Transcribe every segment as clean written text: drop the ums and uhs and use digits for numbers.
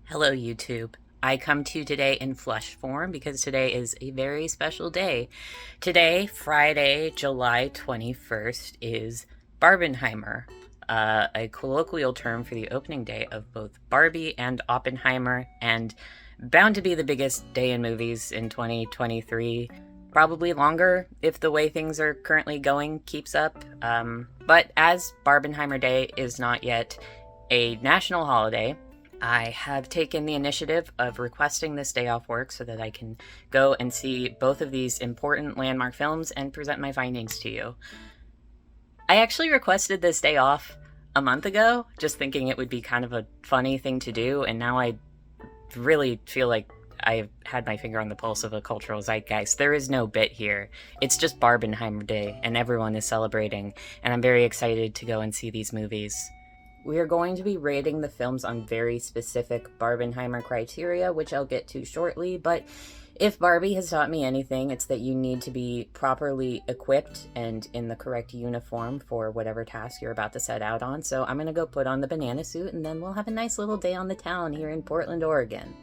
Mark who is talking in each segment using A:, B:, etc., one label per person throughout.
A: Hello, YouTube. I come to you today in flesh form because today is a very special day. Today, Friday, July 21st, is Barbenheimer, a colloquial term for the opening day of both Barbie and Oppenheimer, and bound to be the biggest day in movies in 2023. Probably longer if the way things are currently going keeps up. But as Barbenheimer Day is not yet a national holiday, I have taken the initiative of requesting this day off work so that I can go and see both of these important landmark films and present my findings to you. I actually requested this day off a month ago, just thinking it would be kind of a funny thing to do, and now I really feel like I've had my finger on the pulse of a cultural zeitgeist. There is no bit here. It's just Barbenheimer Day, and everyone is celebrating, and I'm very excited to go and see these movies. We are going to be rating the films on very specific Barbenheimer criteria, which I'll get to shortly, but if Barbie has taught me anything, it's that you need to be properly equipped and in the correct uniform for whatever task you're about to set out on. So I'm going to go put on the banana suit, and then we'll have a nice little day on the town here in Portland, Oregon.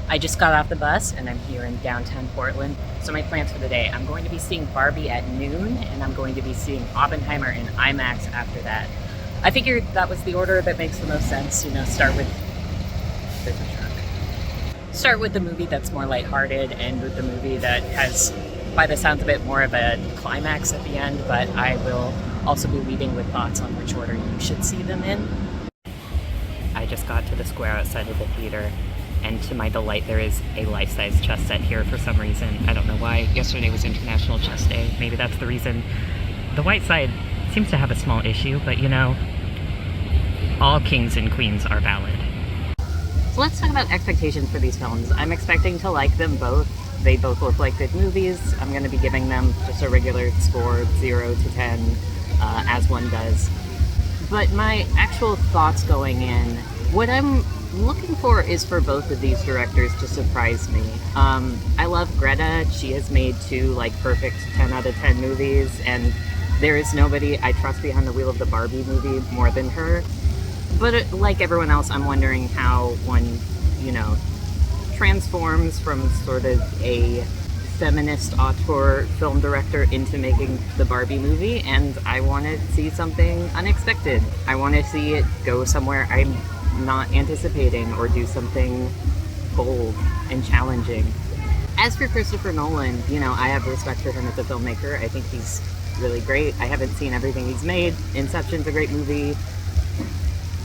A: I just got off the bus, and I'm here in downtown Portland. So my plans for the day: I'm going to be seeing Barbie at noon, and I'm going to be seeing Oppenheimer in IMAX after that. I figured that was the order that makes the most sense, start with the movie that's more lighthearted, and with the movie that has, by the sounds of it, more of a climax at the end, but I will also be leaving with thoughts on which order you should see them in. I just got to the square outside of the theater, and to my delight, there is a life-size chess set here for some reason. I don't know why. Yesterday was International Chess Day. Maybe that's the reason. The white side seems to have a small issue, but all kings and queens are valid. So let's talk about expectations for these films. I'm expecting to like them both. They both look like good movies. I'm going to be giving them just a regular score, 0 to 10, as one does. But my actual thoughts going in, what I'm looking for is for both of these directors to surprise me. I love Greta. She has made two perfect 10 out of 10 movies, and there is nobody I trust behind the wheel of the Barbie movie more than her. But like everyone else, I'm wondering how one, transforms from sort of a feminist auteur film director into making the Barbie movie, and I want to see something unexpected. I want to see it go somewhere I'm not anticipating, or do something bold and challenging. As for Christopher Nolan, I have respect for him as a filmmaker. I think he's really great. I haven't seen everything he's made. Inception's a great movie.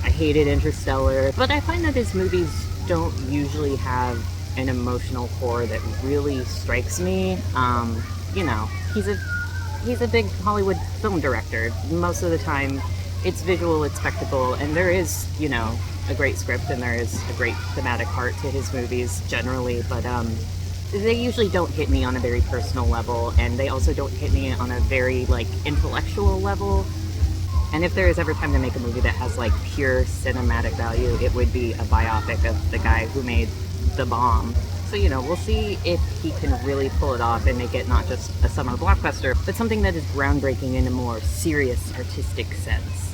A: I hated Interstellar, but I find that his movies don't usually have an emotional core that really strikes me. He's a big Hollywood film director. Most of the time, it's visual, it's spectacle, and there is, a great script, and there is a great thematic heart to his movies generally, but they usually don't hit me on a very personal level, and they also don't hit me on a very intellectual level. And if there is ever time to make a movie that has pure cinematic value, it would be a biopic of the guy who made The Bomb. So we'll see if he can really pull it off and make it not just a summer blockbuster, but something that is groundbreaking in a more serious artistic sense.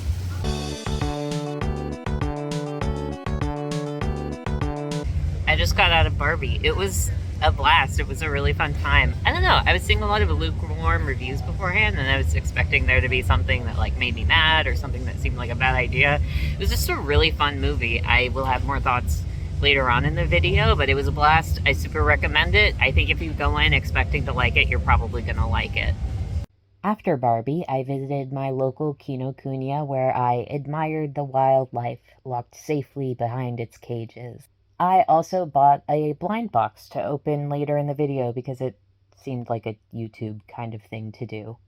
A: I just got out of Barbie. It was a blast. It was a really fun time. I don't know, I was seeing a lot of lukewarm reviews beforehand, and I was expecting there to be something that made me mad, or something that seemed like a bad idea. It was just a really fun movie. I will have more thoughts later on in the video, but it was a blast. I super recommend it. I think if you go in expecting to like it, you're probably gonna like it. After Barbie, I visited my local Kinokuniya, where I admired the wildlife locked safely behind its cages. I also bought a blind box to open later in the video because it seemed like a YouTube kind of thing to do.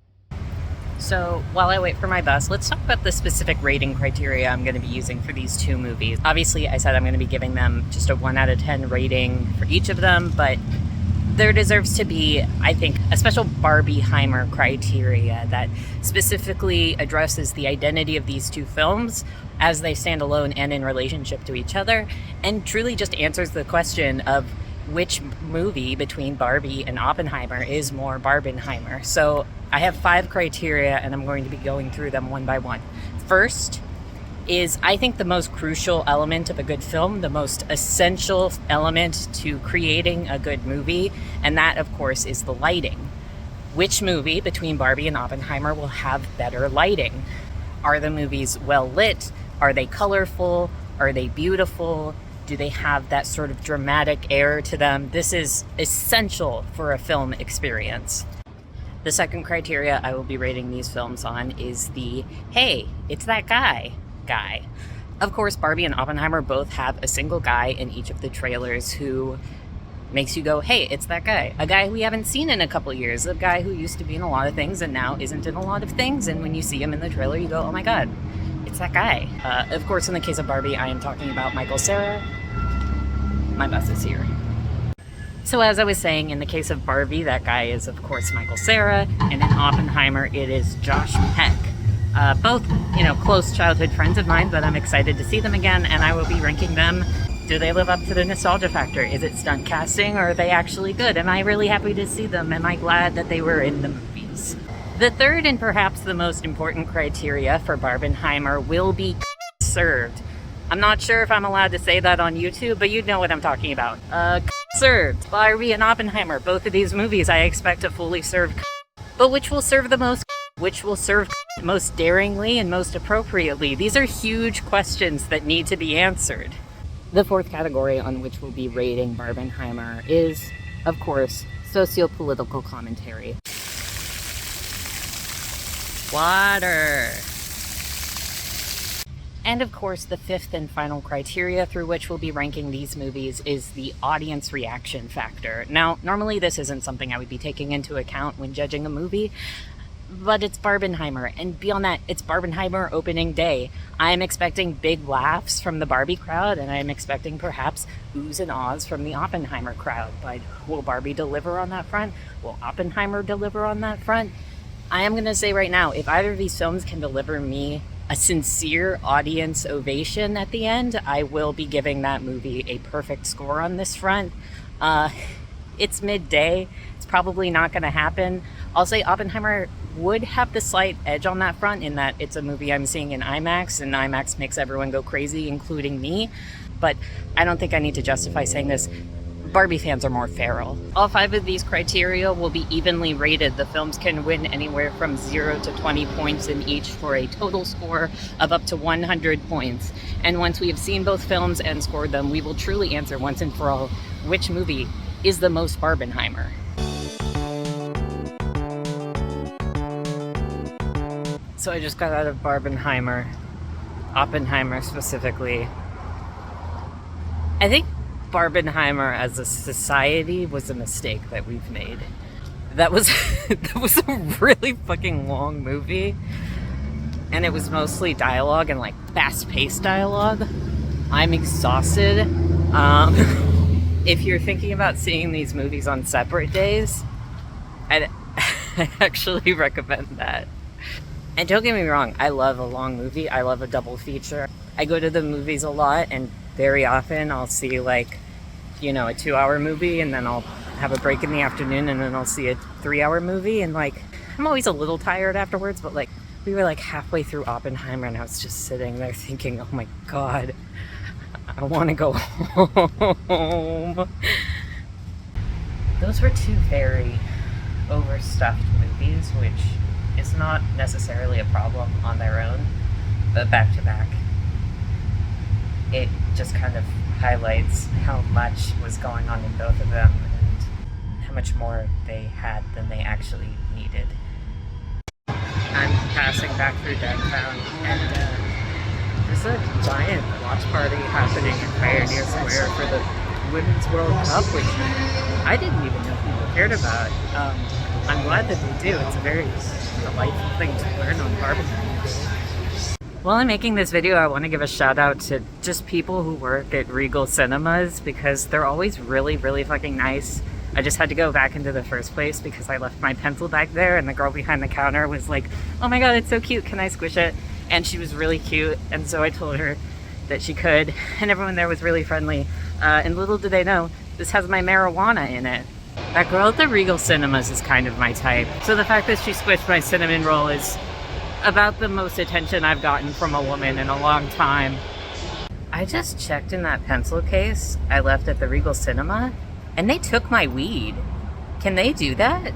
A: So while I wait for my bus, let's talk about the specific rating criteria I'm going to be using for these two movies. Obviously, I said I'm going to be giving them just a 1 out of 10 rating for each of them, but there deserves to be, I think, a special Barbieheimer criteria that specifically addresses the identity of these two films as they stand alone and in relationship to each other, and truly just answers the question of which movie between Barbie and Oppenheimer is more Barbenheimer. So I have 5 criteria, and I'm going to be going through them one by one. First, is, I think, the most crucial element of a good film, the most essential element to creating a good movie, and that, of course, is the lighting. Which movie between Barbie and Oppenheimer will have better lighting? Are the movies well lit? Are they colorful? Are they beautiful? Do they have that sort of dramatic air to them? This is essential for a film experience. The second criteria I will be rating these films on is the, hey, it's that guy. Of course, Barbie and Oppenheimer both have a single guy in each of the trailers who makes you go, hey, it's that guy. A guy we haven't seen in a couple years. A guy who used to be in a lot of things and now isn't in a lot of things. And when you see him in the trailer, you go, oh my God, it's that guy. Of course, in the case of Barbie, I am talking about Michael Cera. My bus is here. So as I was saying, in the case of Barbie, that guy is, of course, Michael Cera. And in Oppenheimer, it is Josh Peck. Both, close childhood friends of mine, but I'm excited to see them again, and I will be ranking them. Do they live up to the nostalgia factor? Is it stunt casting, or are they actually good? Am I really happy to see them? Am I glad that they were in the movies? The third and perhaps the most important criteria for Barbenheimer will be served. I'm not sure if I'm allowed to say that on YouTube, but you know what I'm talking about. Served. Barbie and Oppenheimer, both of these movies I expect to fully serve. But which will serve the most? Which will serve most daringly and most appropriately? These are huge questions that need to be answered. The fourth category on which we'll be rating Barbenheimer is, of course, sociopolitical commentary. Water. And of course, the fifth and final criteria through which we'll be ranking these movies is the audience reaction factor. Now, normally this isn't something I would be taking into account when judging a movie, but it's Barbenheimer, and beyond that, it's Barbenheimer opening day. I'm expecting big laughs from the Barbie crowd, and I'm expecting perhaps oohs and ahs from the Oppenheimer crowd. But will Barbie deliver on that front? Will Oppenheimer deliver on that front? I am going to say right now, if either of these films can deliver me a sincere audience ovation at the end, I will be giving that movie a perfect score on this front. It's midday. It's probably not going to happen. I'll say Oppenheimer would have the slight edge on that front in that it's a movie I'm seeing in IMAX, and IMAX makes everyone go crazy, including me. But I don't think I need to justify saying this. Barbie fans are more feral. All 5 of these criteria will be evenly rated. The films can win anywhere from 0 to 20 points in each for a total score of up to 100 points. And once we have seen both films and scored them, we will truly answer once and for all which movie is the most Barbenheimer. So I just got out of Barbenheimer, Oppenheimer specifically. I think Barbenheimer as a society was a mistake that we've made. That was a really fucking long movie, and it was mostly dialogue and like fast-paced dialogue. I'm exhausted. If you're thinking about seeing these movies on separate days, I actually recommend that. And don't get me wrong, I love a long movie. I love a double feature. I go to the movies a lot, and very often I'll see a 2-hour movie, and then I'll have a break in the afternoon, and then I'll see a 3-hour movie, and I'm always a little tired afterwards, but we were halfway through Oppenheimer, and I was just sitting there thinking, oh my God, I want to go home. Those were 2 very overstuffed movies, which is not necessarily a problem on their own, but back to back, it just kind of highlights how much was going on in both of them and how much more they had than they actually needed. I'm passing back through downtown, and there's a giant watch party happening in Pioneer Square for the Women's World Cup, which I didn't even know people cared about. I'm glad that they do. It's a very delightful thing to learn on Barbenheimer. While I'm making this video, I want to give a shout out to just people who work at Regal Cinemas, because they're always really, really fucking nice. I just had to go back into the first place because I left my pencil back there, and the girl behind the counter was like, oh my God, it's so cute, can I squish it? And she was really cute, and so I told her that she could, and everyone there was really friendly. And little did they know, this has my marijuana in it. That girl at the Regal Cinemas is kind of my type. So the fact that she squished my cinnamon roll is About the most attention I've gotten from a woman in a long time. I just checked in that pencil case I left at the Regal Cinema, and they took my weed. Can they do that?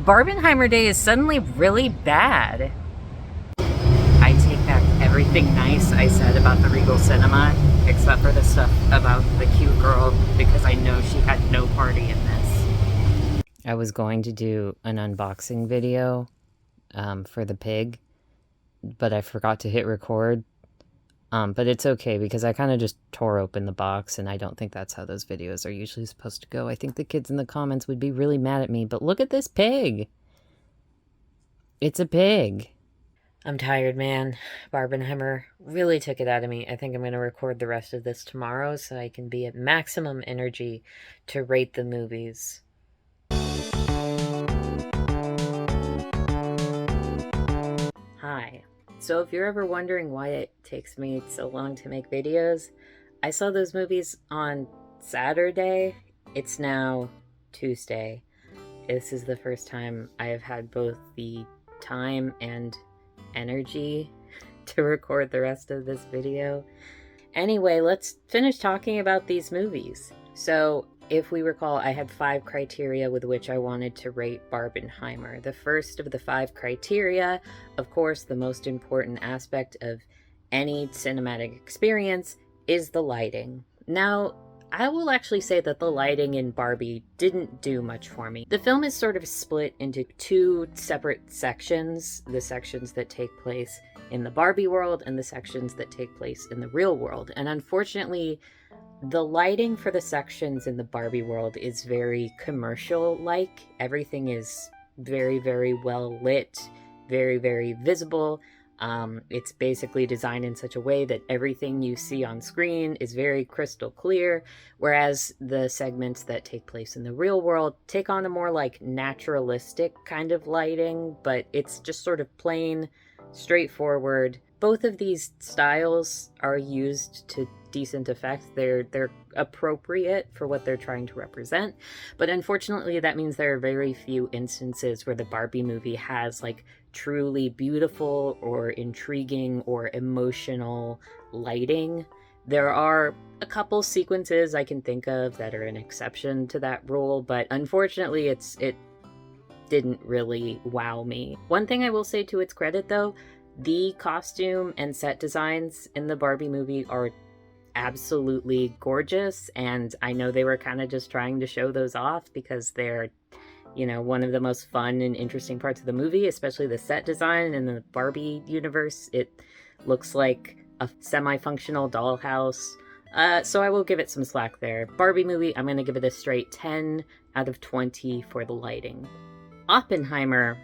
A: Barbenheimer Day is suddenly really bad. I take back everything nice I said about the Regal Cinema, except for the stuff about the cute girl, because I know she had no party in this. I was going to do an unboxing video for the pig, but I forgot to hit record. But it's okay because I kind of just tore open the box, and I don't think that's how those videos are usually supposed to go. I think the kids in the comments would be really mad at me, but look at this pig. It's a pig. I'm tired, man. Barbenheimer really took it out of me. I think I'm going to record the rest of this tomorrow so I can be at maximum energy to rate the movies. Hi. So if you're ever wondering why it takes me so long to make videos, I saw those movies on Saturday. It's now Tuesday. This is the first time I have had both the time and energy to record the rest of this video. Anyway, let's finish talking about these movies. So if we recall, I had 5 criteria with which I wanted to rate Barbenheimer. The first of the 5 criteria, of course, the most important aspect of any cinematic experience, is the lighting. Now, I will actually say that the lighting in Barbie didn't do much for me. The film is sort of split into 2 separate sections, the sections that take place in the Barbie world and the sections that take place in the real world. And unfortunately, the lighting for the sections in the Barbie world is very commercial-like. Everything is very, very well lit, very, very visible. It's basically designed in such a way that everything you see on screen is very crystal clear, whereas the segments that take place in the real world take on a more like naturalistic kind of lighting, but it's just sort of plain, straightforward. Both of these styles are used to decent effect. They're appropriate for what they're trying to represent, but unfortunately that means there are very few instances where the Barbie movie has like truly beautiful or intriguing or emotional lighting. There are a couple sequences I can think of that are an exception to that rule, but unfortunately it didn't really wow me. One thing I will say to its credit though, the costume and set designs in the Barbie movie are absolutely gorgeous, and I know they were kind of just trying to show those off because they're, you know, one of the most fun and interesting parts of the movie, especially the set design in the Barbie universe. It looks like a semi-functional dollhouse, so I will give it some slack there. Barbie movie, I'm going to give it a straight 10 out of 20 for the lighting. Oppenheimer,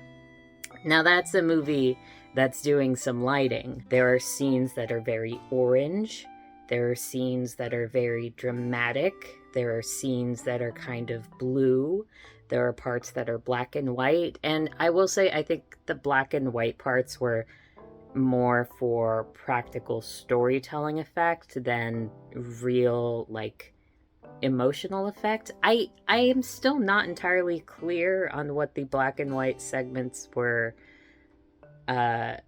A: now that's a movie that's doing some lighting. There are scenes that are very orange. There are scenes that are very dramatic. There are scenes that are kind of blue. There are parts that are black and white. And I will say, I think the black and white parts were more for practical storytelling effect than real, like, emotional effect. I am still not entirely clear on what the black and white segments were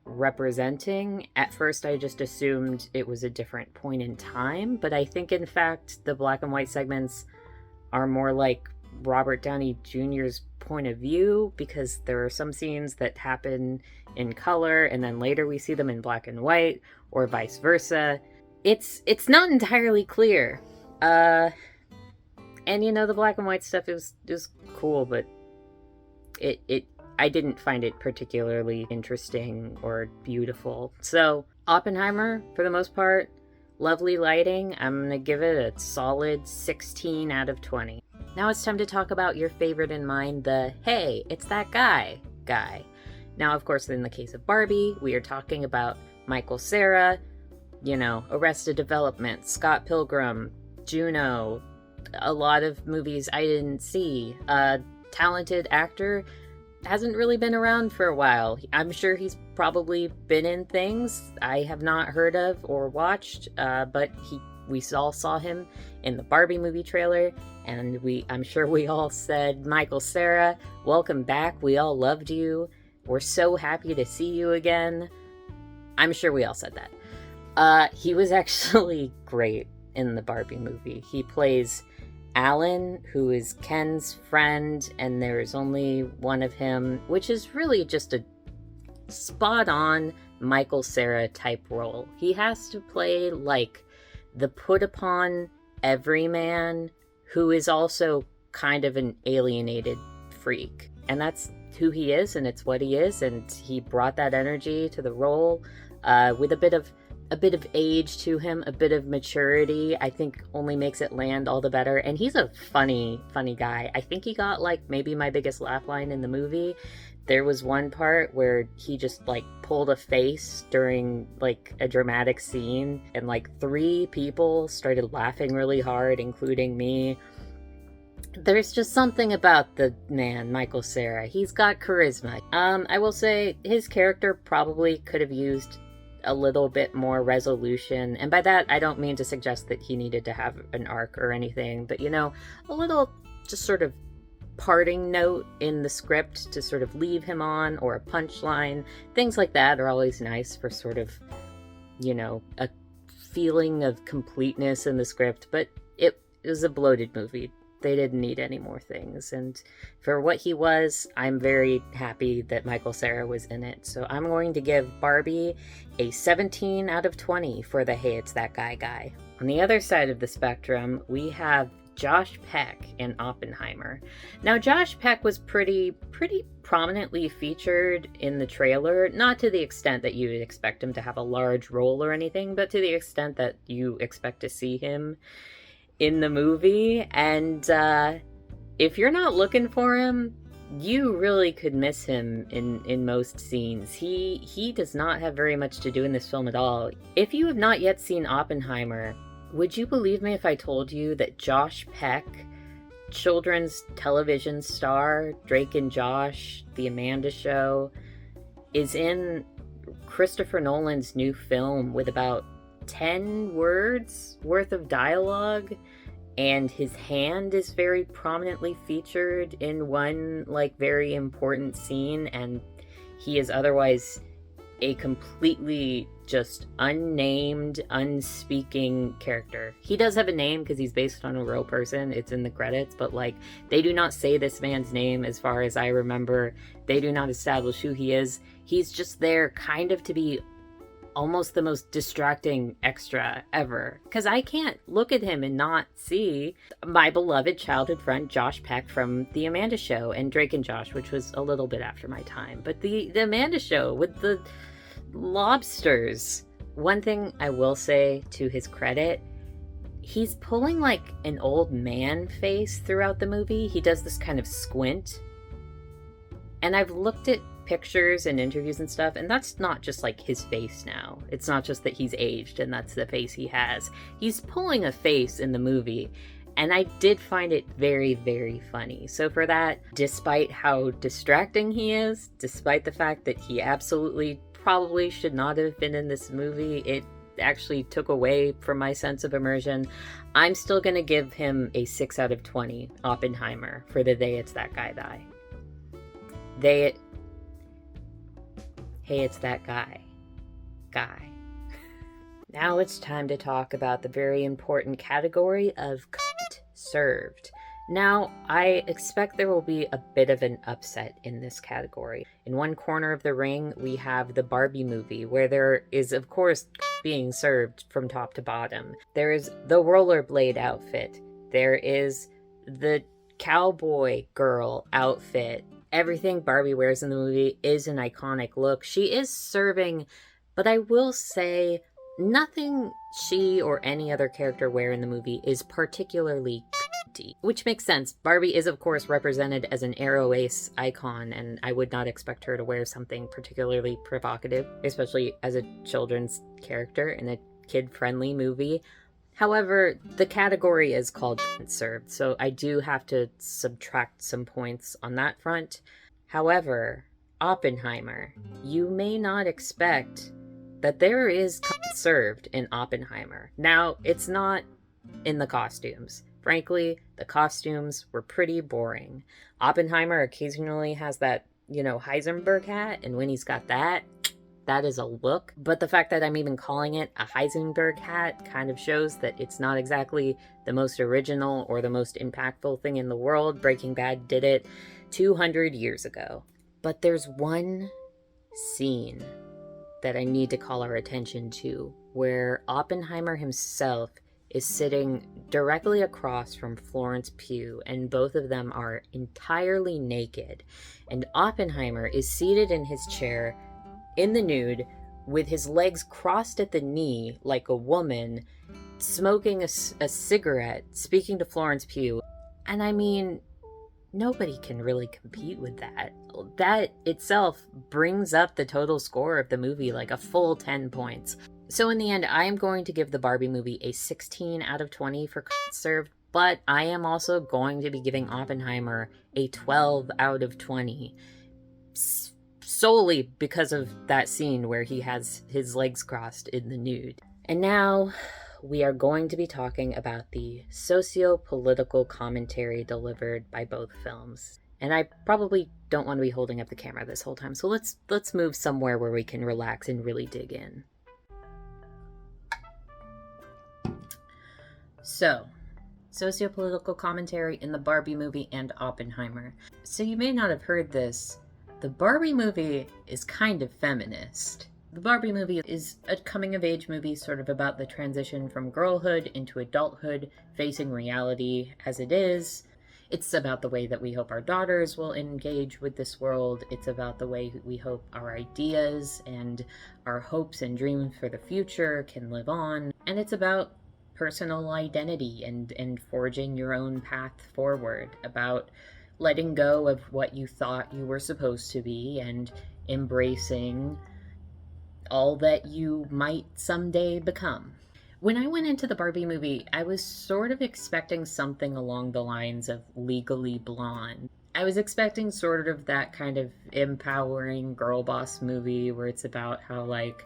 A: representing. At first I just assumed it was a different point in time, but I think in fact the black and white segments are more like Robert Downey Jr.'s point of view, because there are some scenes that happen in color and then later we see them in black and white, or vice versa. It's not entirely clear. And you know, the black and white stuff is cool, but I didn't find it particularly interesting or beautiful. So Oppenheimer, for the most part, lovely lighting. I'm gonna give it a solid 16 out of 20. Now it's time to talk about your favorite in mine, the hey, it's that guy. Now, of course, in the case of Barbie, we are talking about Michael Cera, you know, Arrested Development, Scott Pilgrim, Juno, a lot of movies I didn't see. A talented actor, hasn't really been around for a while. I'm sure he's probably been in things I have not heard of or watched, but we all saw him in the Barbie movie trailer, and I'm sure we all said, Michael Cera, welcome back. We all loved you. We're so happy to see you again. I'm sure we all said that. He was actually great in the Barbie movie. He plays Alan, who is Ken's friend, and there's only one of him, which is really just a spot-on Michael Cera type role. He has to play like the put-upon everyman who is also kind of an alienated freak. And that's who he is, and it's what he is, and he brought that energy to the role with a bit of age to him, a bit of maturity. I think only makes it land all the better. And he's a funny guy. I think he got like maybe my biggest laugh line in the movie. There was one part where he just like pulled a face during like a dramatic scene, and like 3 people started laughing really hard, including me. There's just something about the man, Michael Cera. He's got charisma. I will say his character probably could have used a little bit more resolution, and by that I don't mean to suggest that he needed to have an arc or anything, but you know, a little just sort of parting note in the script to sort of leave him on, or a punchline. Things like that are always nice for sort of, you know, a feeling of completeness in the script, but it was a bloated movie. They didn't need any more things, and for what he was, I'm very happy that Michael Cera was in it. So I'm going to give Barbie a 17 out of 20 for the Hey It's That Guy. On the other side of the spectrum, we have Josh Peck in Oppenheimer. Now, Josh Peck was pretty prominently featured in the trailer, not to the extent that you would expect him to have a large role or anything, but to the extent that you expect to see him in the movie. And if you're not looking for him, you really could miss him in most scenes. He does not have very much to do in this film at all. If you have not yet seen Oppenheimer, would you believe me if I told you that Josh Peck, children's television star, Drake and Josh, The Amanda Show, is in Christopher Nolan's new film with about 10 words worth of dialogue, and his hand is very prominently featured in one like very important scene, and he is otherwise a completely just unnamed, unspeaking character. He does have a name because he's based on a real person. It's in the credits, but like they do not say this man's name as far as I remember. They do not establish who he is. He's just there kind of to be almost the most distracting extra ever, because I can't look at him and not see my beloved childhood friend Josh Peck from The Amanda Show and Drake and Josh, which was a little bit after my time, but the Amanda Show with the lobsters. One thing I will say to his credit, he's pulling like an old man face throughout the movie. He does this kind of squint, and I've looked at pictures and interviews and stuff, and that's not just like his face now. It's not just that he's aged and that's the face he has. He's pulling a face in the movie, and I did find it very funny. So for that, despite how distracting he is, despite the fact that he absolutely probably should not have been in this movie, it actually took away from my sense of immersion, I'm still gonna give him a 6 out of 20 Oppenheimer for the Hey It's That Guy. Hey, it's that guy. Now it's time to talk about the very important category of cunt served. Now, I expect there will be a bit of an upset in this category. In one corner of the ring, we have the Barbie movie, where there is, of course, being served from top to bottom. There is the rollerblade outfit. There is the cowboy girl outfit. Everything Barbie wears in the movie is an iconic look. She is serving, but I will say nothing she or any other character wear in the movie is particularly cunty, which makes sense. Barbie is, of course, represented as an Aero Ace icon, and I would not expect her to wear something particularly provocative, especially as a children's character in a kid-friendly movie. However, the category is called served, so I do have to subtract some points on that front. However, Oppenheimer, you may not expect that there is served in Oppenheimer. Now, it's not in the costumes. Frankly, the costumes were pretty boring. Oppenheimer occasionally has that Heisenberg hat, and when he's got that, that is a look. But the fact that I'm even calling it a Heisenberg hat kind of shows that it's not exactly the most original or the most impactful thing in the world. Breaking Bad did it 200 years ago. But there's one scene that I need to call our attention to, where Oppenheimer himself is sitting directly across from Florence Pugh, and both of them are entirely naked. And Oppenheimer is seated in his chair in the nude with his legs crossed at the knee like a woman, smoking a cigarette, speaking to Florence Pugh. And I mean, nobody can really compete with that. That itself brings up the total score of the movie like a full 10 points. So in the end, I am going to give the Barbie movie a 16 out of 20 for served, but I am also going to be giving Oppenheimer a 12 out of 20. Solely because of that scene where he has his legs crossed in the nude. And now we are going to be talking about the socio-political commentary delivered by both films. And I probably don't want to be holding up the camera this whole time, so let's move somewhere where we can relax and really dig in. So, socio-political commentary in the Barbie movie and Oppenheimer. So you may not have heard this. The Barbie movie is kind of feminist. The Barbie movie is a coming-of-age movie sort of about the transition from girlhood into adulthood, facing reality as it is. It's about the way that we hope our daughters will engage with this world. It's about the way we hope our ideas and our hopes and dreams for the future can live on. And it's about personal identity and forging your own path forward, about letting go of what you thought you were supposed to be and embracing all that you might someday become. When I went into the Barbie movie, I was sort of expecting something along the lines of Legally Blonde. I was expecting sort of that kind of empowering girl boss movie where it's about how, like,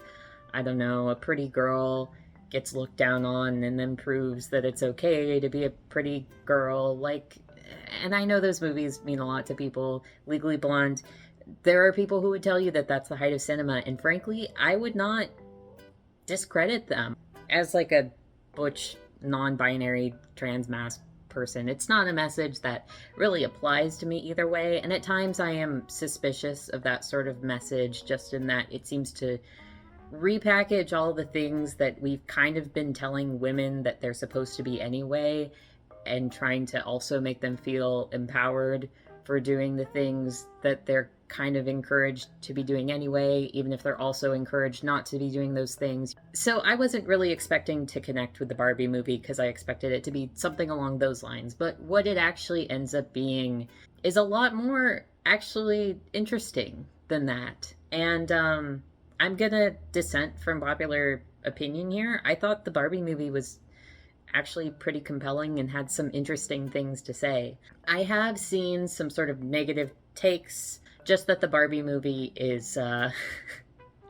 A: I don't know, a pretty girl gets looked down on and then proves that it's okay to be a pretty girl. Like, and I know those movies mean a lot to people. Legally Blonde, there are people who would tell you that that's the height of cinema, and frankly, I would not discredit them. As like a butch, non-binary, trans-mass person, it's not a message that really applies to me either way, and at times I am suspicious of that sort of message, just in that it seems to repackage all the things that we've kind of been telling women that they're supposed to be anyway, and trying to also make them feel empowered for doing the things that they're kind of encouraged to be doing anyway, even if they're also encouraged not to be doing those things. So I wasn't really expecting to connect with the Barbie movie because I expected it to be something along those lines. But what it actually ends up being is a lot more actually interesting than that. And I'm gonna dissent from popular opinion here. I thought the Barbie movie was actually pretty compelling and had some interesting things to say. I have seen some sort of negative takes, just that the Barbie movie is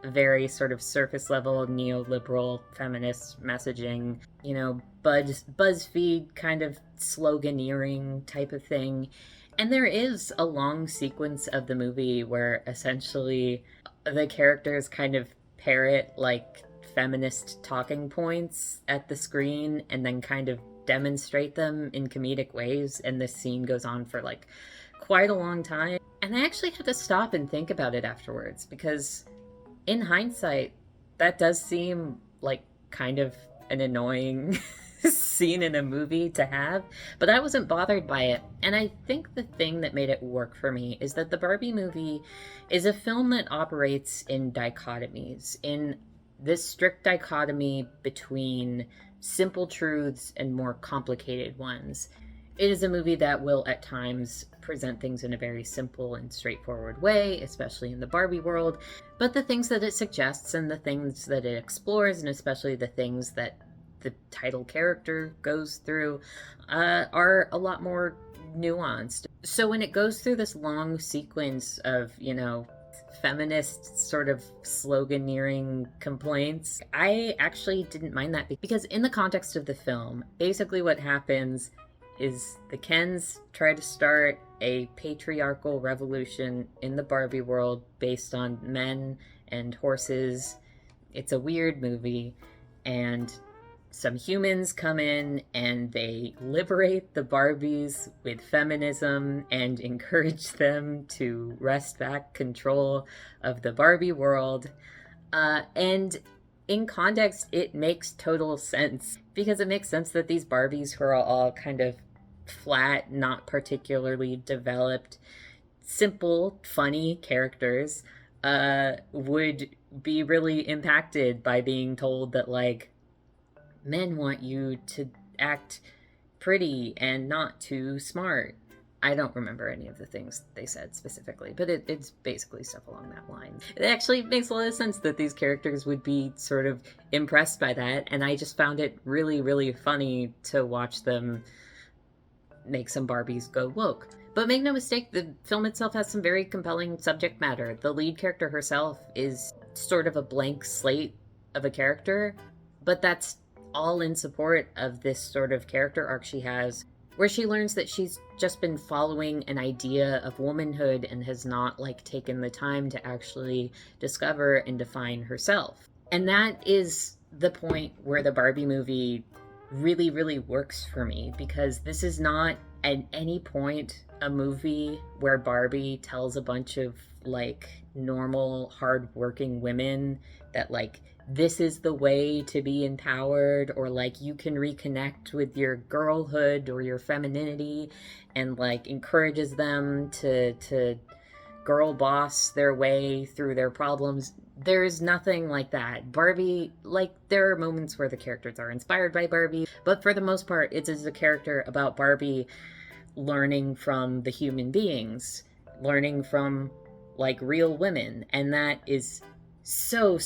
A: very sort of surface level neoliberal feminist messaging, BuzzFeed kind of sloganeering type of thing. And there is a long sequence of the movie where essentially the characters kind of parrot like feminist talking points at the screen and then kind of demonstrate them in comedic ways, and this scene goes on for like quite a long time. And I actually had to stop and think about it afterwards, because in hindsight that does seem like kind of an annoying scene in a movie to have, but I wasn't bothered by it. And I think the thing that made it work for me is that the Barbie movie is a film that operates in dichotomies, in this strict dichotomy between simple truths and more complicated ones. It is a movie that will at times present things in a very simple and straightforward way, especially in the Barbie world, but the things that it suggests and the things that it explores, and especially the things that the title character goes through, are a lot more nuanced. So when it goes through this long sequence of, feminist sort of sloganeering complaints, I actually didn't mind that, because in the context of the film, basically what happens is the Kens try to start a patriarchal revolution in the Barbie world based on men and horses. It's a weird movie, and some humans come in and they liberate the Barbies with feminism and encourage them to wrest back control of the Barbie world. And in context, it makes total sense because it makes sense that these Barbies, who are all kind of flat, not particularly developed, simple, funny characters, would be really impacted by being told that, like, men want you to act pretty and not too smart. I don't remember any of the things they said specifically, but it's basically stuff along that line. It actually makes a lot of sense that these characters would be sort of impressed by that, and I just found it really, really funny to watch them make some Barbies go woke. But make no mistake, the film itself has some very compelling subject matter. The lead character herself is sort of a blank slate of a character, but that's all in support of this sort of character arc she has, where she learns that she's just been following an idea of womanhood and has not, like, taken the time to actually discover and define herself. And that is the point where the Barbie movie really, really works for me, because this is not at any point a movie where Barbie tells a bunch of, like, normal, hardworking women that, like, this is the way to be empowered, or, like, you can reconnect with your girlhood or your femininity, and, like, encourages them to girl boss their way through their problems. There's nothing like that. Barbie, like, there are moments where the characters are inspired by Barbie, but for the most part, it is a character about Barbie learning from the human beings, learning from, like, real women, and that is so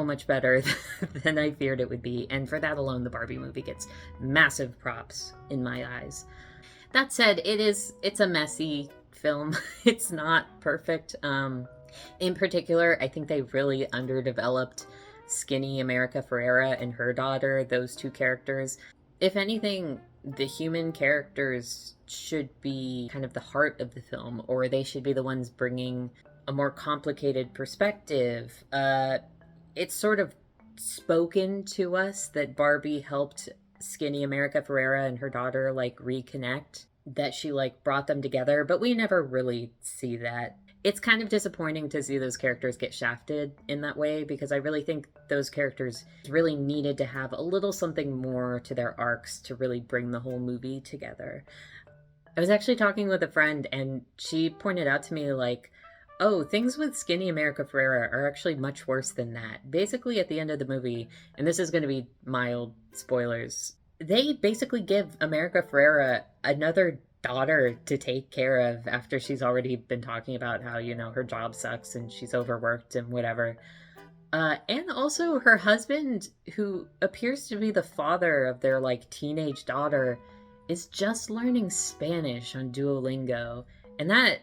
A: much better than I feared it would be. And for that alone, the Barbie movie gets massive props in my eyes. That said, it's a messy film. It's not perfect. In particular, I think they really underdeveloped skinny America Ferrera and her daughter, those two characters. If anything, the human characters should be kind of the heart of the film, or they should be the ones bringing a more complicated perspective. It's sort of spoken to us that Barbie helped skinny America Ferrera and her daughter, like, reconnect, that she, like, brought them together, but we never really see that. It's kind of disappointing to see those characters get shafted in that way, because I really think those characters really needed to have a little something more to their arcs to really bring the whole movie together. I was actually talking with a friend, and she pointed out to me, like, oh, things with skinny America Ferrera are actually much worse than that. Basically, at the end of the movie, and this is going to be mild spoilers, they basically give America Ferrera another daughter to take care of after she's already been talking about how, you know, her job sucks and she's overworked and whatever. And also her husband, who appears to be the father of their, like, teenage daughter, is just learning Spanish on Duolingo. And that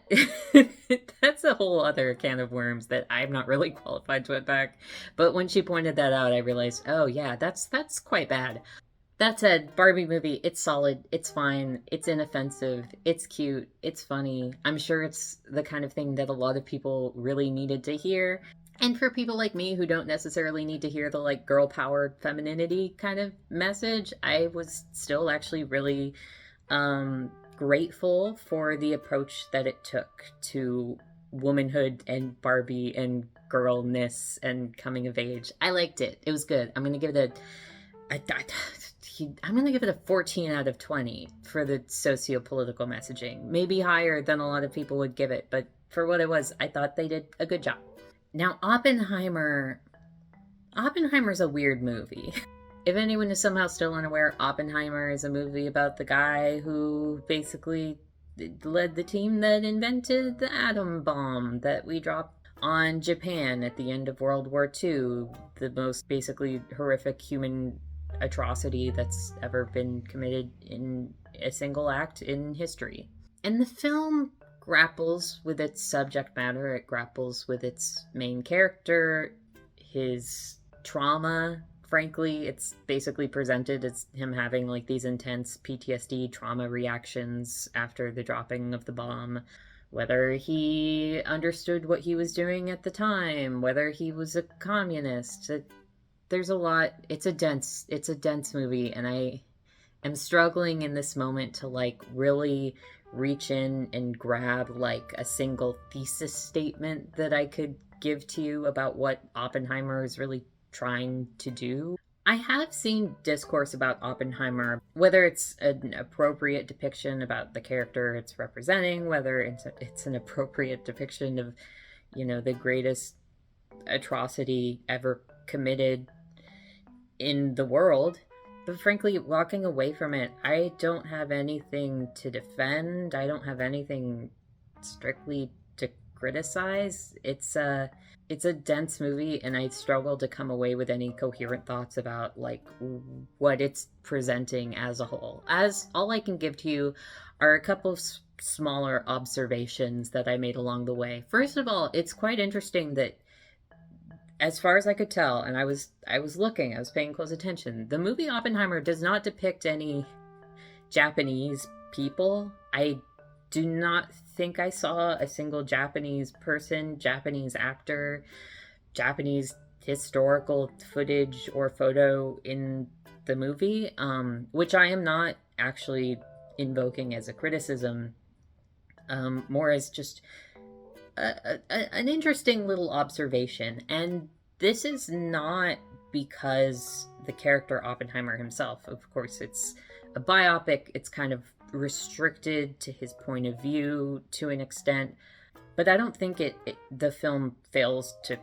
A: that's a whole other can of worms that I'm not really qualified to unpack. But when she pointed that out, I realized, oh yeah, that's quite bad. That said, Barbie movie, it's solid, it's fine, it's inoffensive, it's cute, it's funny. I'm sure it's the kind of thing that a lot of people really needed to hear. And for people like me who don't necessarily need to hear the, like, girl-powered femininity kind of message, I was still actually really grateful for the approach that it took to womanhood and Barbie and girlness and coming of age. I liked it. It was good. I'm going to give it a 14 out of 20 for the socio-political messaging. Maybe higher than a lot of people would give it, but for what it was, I thought they did a good job. Now, Oppenheimer's a weird movie. If anyone is somehow still unaware, Oppenheimer is a movie about the guy who basically led the team that invented the atom bomb that we dropped on Japan at the end of World War II, the most basically horrific human atrocity that's ever been committed in a single act in history. And the film grapples with its subject matter, it grapples with its main character, his trauma frankly, it's basically presented as him having like these intense PTSD trauma reactions after the dropping of the bomb. Whether he understood what he was doing at the time, whether he was a communist. There's a lot. It's a dense movie, and I am struggling in this moment to like really reach in and grab like a single thesis statement that I could give to you about what Oppenheimer is really trying to do. I have seen discourse about Oppenheimer, whether it's an appropriate depiction about the character it's representing, whether it's an appropriate depiction of, the greatest atrocity ever committed in the world. But frankly, walking away from it, I don't have anything to defend. I don't have anything strictly to criticize. It's a dense movie, and I struggle to come away with any coherent thoughts about like what it's presenting as a whole. As all I can give to you are a couple of smaller observations that I made along the way. First of all, it's quite interesting that, as far as I could tell, and I was looking, I was paying close attention, the movie Oppenheimer does not depict any Japanese people. I do not think I saw a single Japanese person, Japanese actor, Japanese historical footage or photo in the movie, which I am not actually invoking as a criticism, more as just an interesting little observation. And this is not because the character Oppenheimer himself, of course, it's a biopic, it's kind of restricted to his point of view to an extent, but I don't think the film fails to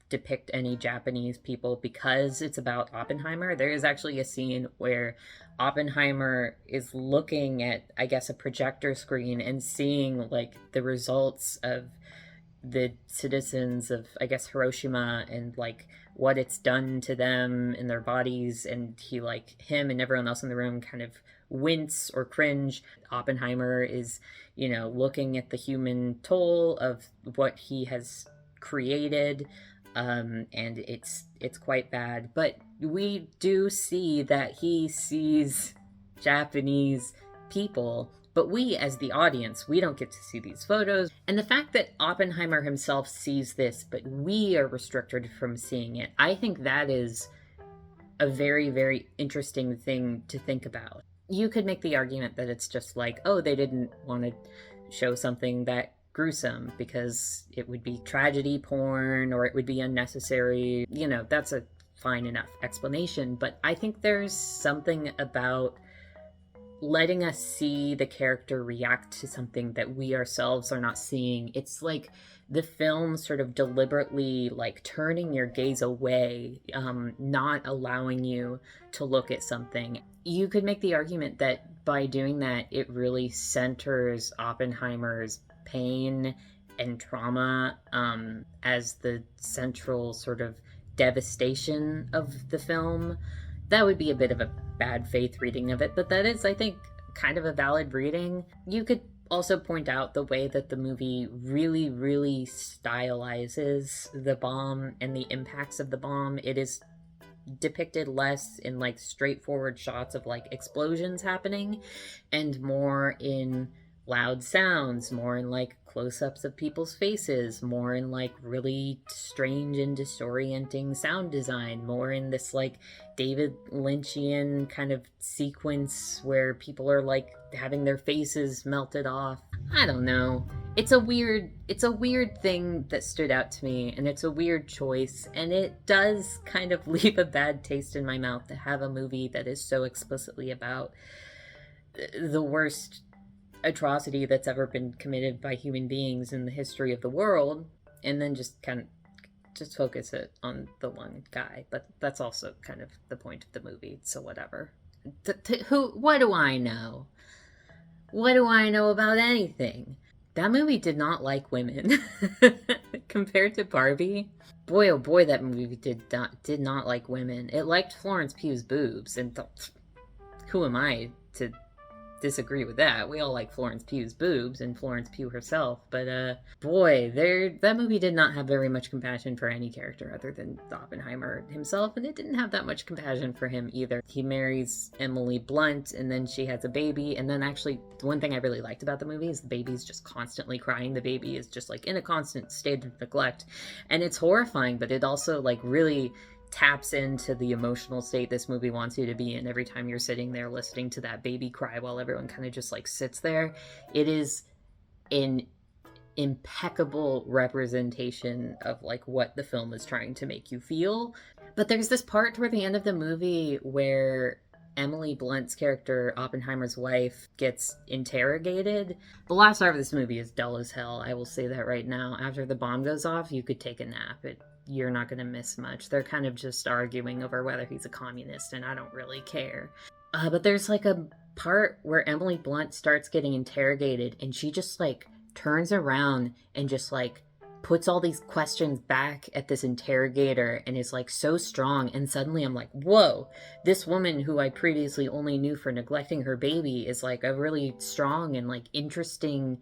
A: depict any Japanese people because it's about Oppenheimer. There is actually a scene where Oppenheimer is looking at, I guess, a projector screen and seeing like the results of the citizens of, I guess, Hiroshima, and like what it's done to them in their bodies, and him and everyone else in the room kind of wince or cringe. Oppenheimer is, looking at the human toll of what he has created, and it's quite bad. But we do see that he sees Japanese people, but we, as the audience, we don't get to see these photos. And the fact that Oppenheimer himself sees this, but we are restricted from seeing it, I think that is a very, very interesting thing to think about. You could make the argument that it's just like, oh, they didn't want to show something that gruesome because it would be tragedy porn or it would be unnecessary. That's a fine enough explanation. But I think there's something about letting us see the character react to something that we ourselves are not seeing. It's like the film sort of deliberately like turning your gaze away, not allowing you to look at something. You could make the argument that by doing that, it really centers Oppenheimer's pain and trauma as the central sort of devastation of the film. That would be a bit of a bad faith reading of it, but that is, I think, kind of a valid reading. You could also point out the way that the movie really, really stylizes the bomb and the impacts of the bomb. It is depicted less in like straightforward shots of like explosions happening and more in loud sounds, more in like close-ups of people's faces, more in like really strange and disorienting sound design, more in this like David Lynchian kind of sequence where people are like having their faces melted off. I don't know. It's a weird thing that stood out to me, and it's a weird choice, and it does kind of leave a bad taste in my mouth to have a movie that is so explicitly about the worst atrocity that's ever been committed by human beings in the history of the world, and then just focus it on the one guy. But that's also kind of the point of the movie, so whatever. What do I know? What do I know about anything? That movie did not like women. Compared to Barbie, boy oh boy, that movie did not like women. It liked Florence Pugh's boobs, and who am I to disagree with that. We all like Florence Pugh's boobs and Florence Pugh herself, but boy, that movie did not have very much compassion for any character other than Oppenheimer himself, and it didn't have that much compassion for him either. He marries Emily Blunt, and then she has a baby, and then actually, the one thing I really liked about the movie is the baby's just constantly crying. The baby is just like in a constant state of neglect, and it's horrifying, but it also like really taps into the emotional state this movie wants you to be in every time you're sitting there listening to that baby cry while everyone kind of just like sits there. It is an impeccable representation of like what the film is trying to make you feel. But there's this part toward the end of the movie where Emily Blunt's character, Oppenheimer's wife, gets interrogated. The last hour of this movie is dull as hell. I will say that right now. After the bomb goes off, you could take a nap. You're not going to miss much. They're kind of just arguing over whether he's a communist, and I don't really care. But there's like a part where Emily Blunt starts getting interrogated, and she just like turns around and just like puts all these questions back at this interrogator and is like so strong. And suddenly I'm like, whoa, this woman who I previously only knew for neglecting her baby is like a really strong and like interesting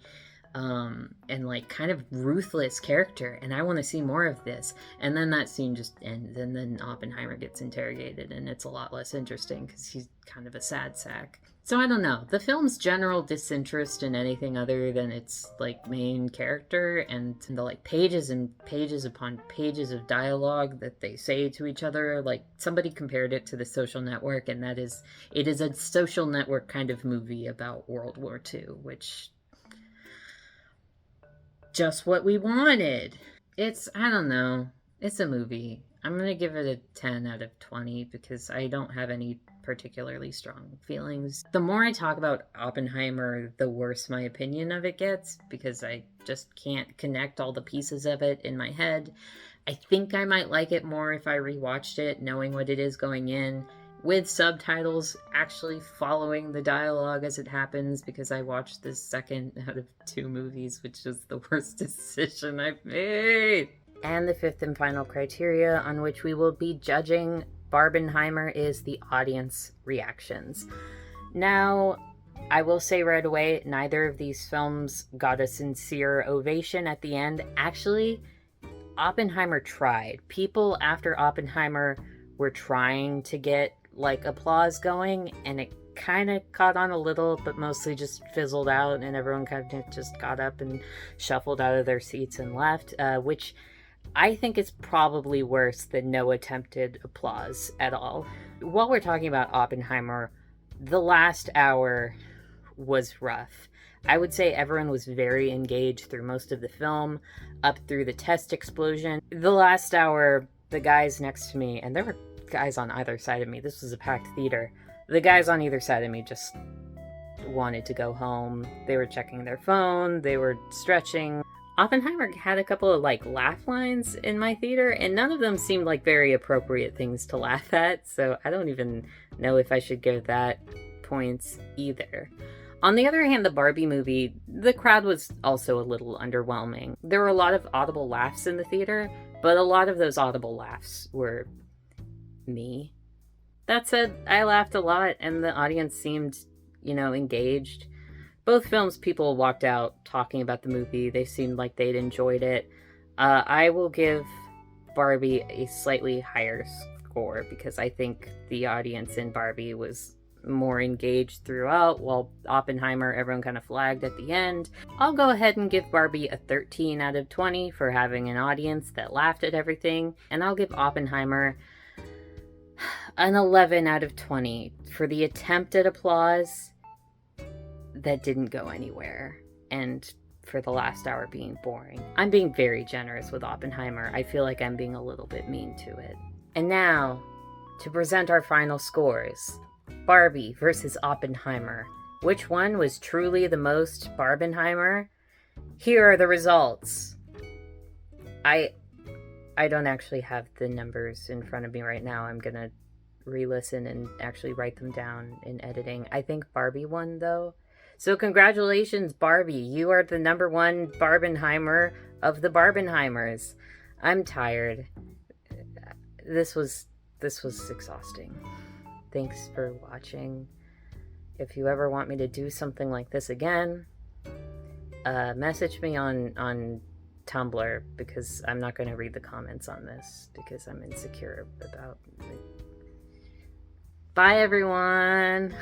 A: and like kind of ruthless character, and I want to see more of this. And then that scene just ends, and then Oppenheimer gets interrogated, and it's a lot less interesting because he's kind of a sad sack. So I don't know. The film's general disinterest in anything other than its like main character and the like pages and pages upon pages of dialogue that they say to each other. Like somebody compared it to The Social Network, and it is a social network kind of movie about World War II, which just what we wanted. I don't know. It's a movie. I'm going to give it a 10 out of 20 because I don't have any particularly strong feelings. The more I talk about Oppenheimer, the worse my opinion of it gets because I just can't connect all the pieces of it in my head. I think I might like it more if I rewatched it, knowing what it is going in, with subtitles, actually following the dialogue as it happens, because I watched the second out of 2 movies, which is the worst decision I've made. And the fifth and final criteria on which we will be judging Barbenheimer is the audience reactions. Now, I will say right away, neither of these films got a sincere ovation at the end. Actually, Oppenheimer tried. People after Oppenheimer were trying to get like applause going, and it kind of caught on a little, but mostly just fizzled out, and everyone kind of just got up and shuffled out of their seats and left, which I think is probably worse than no attempted applause at all. While we're talking about Oppenheimer, the last hour was rough. I would say everyone was very engaged through most of the film, up through the test explosion. The last hour, the guys next to me, and there were guys on either side of me, this was a packed theater, the guys on either side of me just wanted to go home. They were checking their phone, they were stretching. Oppenheimer had a couple of like laugh lines in my theater, and none of them seemed like very appropriate things to laugh at, so I don't even know if I should give that points either. On the other hand, the Barbie movie, the crowd was also a little underwhelming. There were a lot of audible laughs in the theater, but a lot of those audible laughs were me. That said, I laughed a lot, and the audience seemed, engaged. Both films, people walked out talking about the movie. They seemed like they'd enjoyed it. I will give Barbie a slightly higher score because I think the audience in Barbie was more engaged throughout, while Oppenheimer, everyone kind of flagged at the end. I'll go ahead and give Barbie a 13 out of 20 for having an audience that laughed at everything, and I'll give Oppenheimer an 11 out of 20 for the attempt at applause that didn't go anywhere, and for the last hour being boring. I'm being very generous with Oppenheimer. I feel like I'm being a little bit mean to it. And now, to present our final scores. Barbie versus Oppenheimer. Which one was truly the most Barbenheimer? Here are the results. I don't actually have the numbers in front of me right now. I'm gonna re-listen and actually write them down in editing. I think Barbie won, though. So congratulations, Barbie. You are the number 1 Barbenheimer of the Barbenheimers. I'm tired. This was exhausting. Thanks for watching. If you ever want me to do something like this again, message me on Tumblr, because I'm not going to read the comments on this because I'm insecure about it. Bye, everyone.